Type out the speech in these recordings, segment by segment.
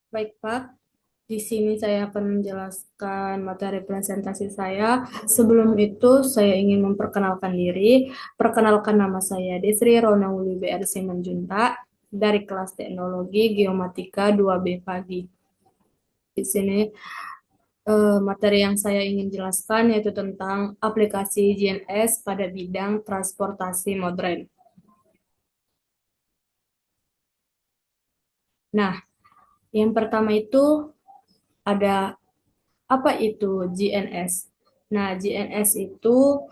Baik, Pak. Di sini saya akan menjelaskan materi presentasi saya. Sebelum itu, saya ingin memperkenalkan diri. Perkenalkan, nama saya Desri Ronauli BR Simanjunta dari kelas Teknologi Geomatika 2B Pagi. Di sini materi yang saya ingin jelaskan yaitu tentang aplikasi GNS pada bidang transportasi modern. Nah, yang pertama itu ada apa itu GNS? Nah, GNS itu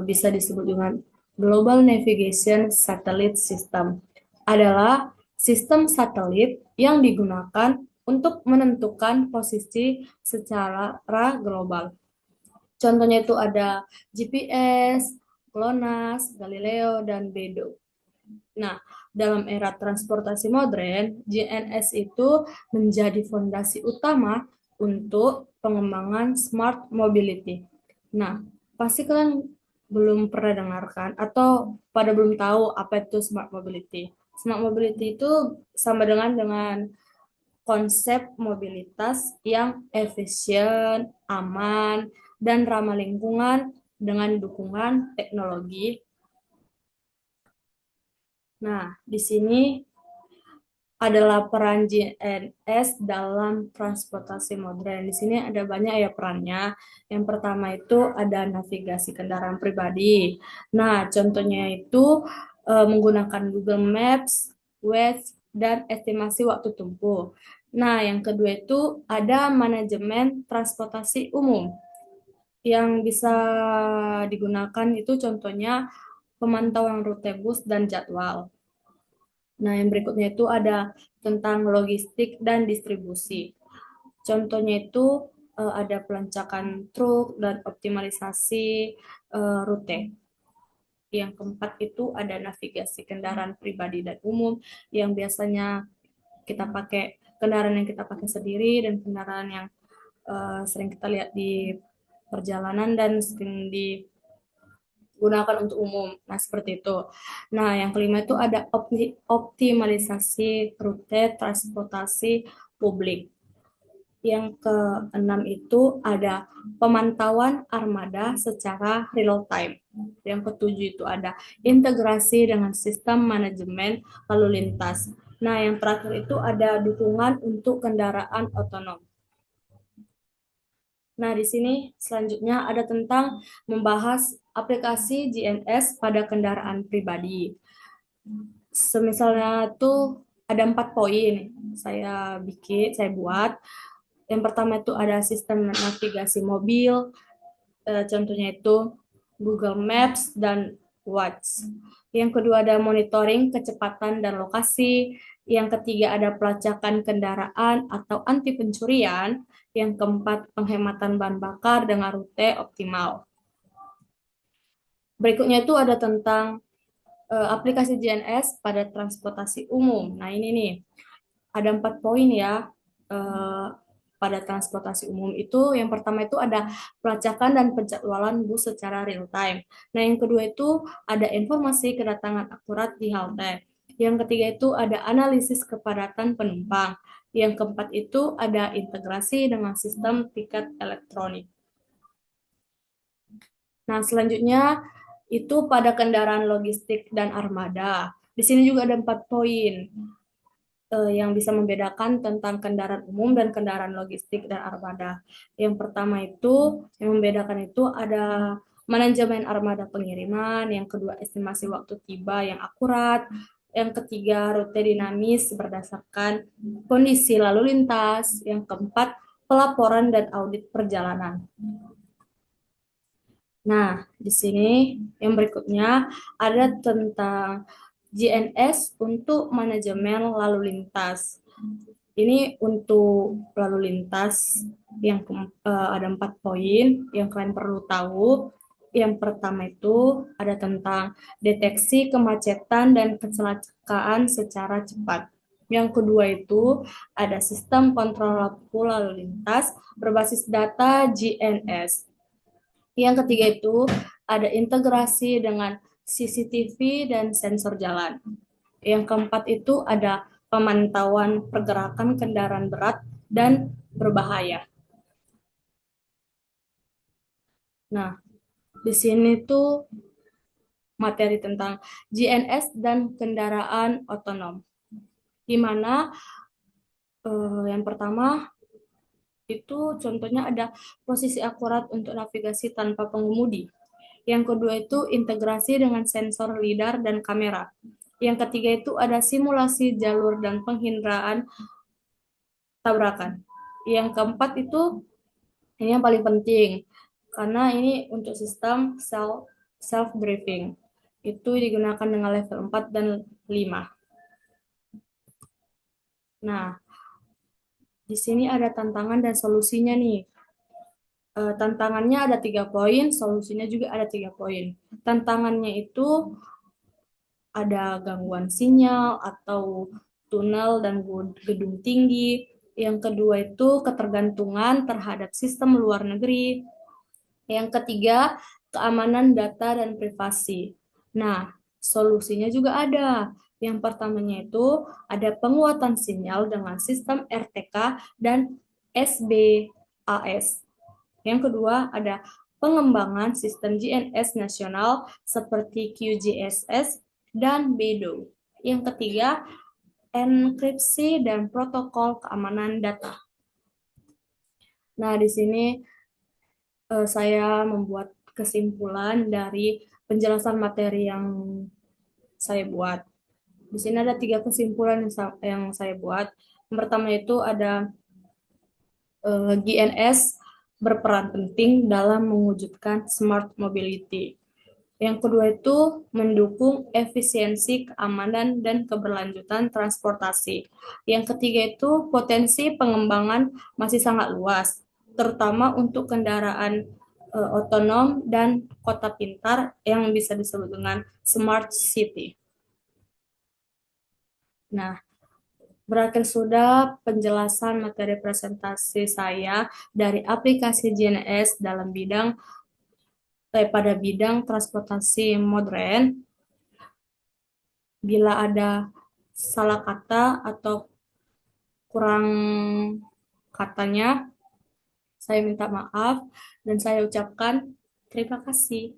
bisa disebut dengan Global Navigation Satellite System. Adalah sistem satelit yang digunakan untuk menentukan posisi secara global. Contohnya itu ada GPS, GLONASS, Galileo, dan Bedo. Nah, dalam era transportasi modern, GNS itu menjadi fondasi utama untuk pengembangan smart mobility. Nah, pasti kalian belum pernah dengarkan atau pada belum tahu apa itu smart mobility. Smart mobility itu sama dengan konsep mobilitas yang efisien, aman, dan ramah lingkungan dengan dukungan teknologi. Nah, di sini adalah peran GNS dalam transportasi modern. Di sini ada banyak ya perannya. Yang pertama itu ada navigasi kendaraan pribadi. Nah, contohnya itu menggunakan Google Maps, Waze, dan estimasi waktu tempuh. Nah, yang kedua itu ada manajemen transportasi umum yang bisa digunakan itu contohnya pemantauan rute bus dan jadwal. Nah, yang berikutnya itu ada tentang logistik dan distribusi. Contohnya itu ada pelancaran truk dan optimalisasi rute. Yang keempat itu ada navigasi kendaraan pribadi dan umum yang biasanya kita pakai kendaraan yang kita pakai sendiri dan kendaraan yang sering kita lihat di perjalanan dan sering gunakan untuk umum. Nah, seperti itu. Nah, yang kelima itu ada optimalisasi rute transportasi publik. Yang keenam itu ada pemantauan armada secara real time. Yang ketujuh itu ada integrasi dengan sistem manajemen lalu lintas. Nah, yang terakhir itu ada dukungan untuk kendaraan otonom. Nah, di sini selanjutnya ada tentang membahas aplikasi GNS pada kendaraan pribadi. Semisalnya tuh ada 4 poin saya buat. Yang pertama itu ada sistem navigasi mobil, contohnya itu Google Maps dan Watch. Yang kedua ada monitoring kecepatan dan lokasi. Yang ketiga ada pelacakan kendaraan atau anti pencurian. Yang keempat penghematan bahan bakar dengan rute optimal. Berikutnya itu ada tentang aplikasi GNS pada transportasi umum. Nah, ini nih ada 4 poin ya eh, pada transportasi umum itu. Yang pertama itu ada pelacakan dan penjadwalan bus secara real time. Nah, yang kedua itu ada informasi kedatangan akurat di halte. Yang ketiga itu ada analisis kepadatan penumpang. Yang keempat itu ada integrasi dengan sistem tiket elektronik. Nah, selanjutnya itu pada kendaraan logistik dan armada. Di sini juga ada 4 poin yang bisa membedakan tentang kendaraan umum dan kendaraan logistik dan armada. Yang pertama itu, yang membedakan itu ada manajemen armada pengiriman, yang kedua estimasi waktu tiba yang akurat, yang ketiga rute dinamis berdasarkan kondisi lalu lintas, yang keempat pelaporan dan audit perjalanan. Nah, di sini yang berikutnya ada tentang GNS untuk manajemen lalu lintas. Ini untuk lalu lintas yang ada 4 poin yang kalian perlu tahu. Yang pertama itu ada tentang deteksi kemacetan dan kecelakaan secara cepat. Yang kedua itu ada sistem kontrol lampu lalu lintas berbasis data GNS. Yang ketiga itu ada integrasi dengan CCTV dan sensor jalan. Yang keempat itu ada pemantauan pergerakan kendaraan berat dan berbahaya. Nah, di sini tuh materi tentang GNS dan kendaraan otonom. Di mana yang pertama itu contohnya ada posisi akurat untuk navigasi tanpa pengemudi. Yang kedua itu integrasi dengan sensor lidar dan kamera. Yang ketiga itu ada simulasi jalur dan penghindaraan tabrakan. Yang keempat itu ini yang paling penting karena ini untuk sistem self driving. Itu digunakan dengan level 4 dan 5. Nah, di sini ada tantangan dan solusinya nih. Tantangannya ada 3 poin, solusinya juga ada 3 poin. Tantangannya itu ada gangguan sinyal atau tunnel dan gedung tinggi. Yang kedua itu ketergantungan terhadap sistem luar negeri. Yang ketiga, keamanan data dan privasi. Nah, solusinya juga ada. Yang pertamanya itu ada penguatan sinyal dengan sistem RTK dan SBAS. Yang kedua, ada pengembangan sistem GNS nasional seperti QGSS dan BEDO. Yang ketiga, enkripsi dan protokol keamanan data. Nah, di sini saya membuat kesimpulan dari penjelasan materi yang saya buat. Di sini ada 3 kesimpulan yang saya buat. Yang pertama itu ada GNS berperan penting dalam mewujudkan smart mobility. Yang kedua itu mendukung efisiensi, keamanan, dan keberlanjutan transportasi. Yang ketiga itu potensi pengembangan masih sangat luas, terutama untuk kendaraan otonom dan kota pintar yang bisa disebut dengan smart city. Nah, berakhir sudah penjelasan materi presentasi saya dari aplikasi GNS dalam pada bidang transportasi modern. Bila ada salah kata atau kurang katanya, saya minta maaf dan saya ucapkan terima kasih.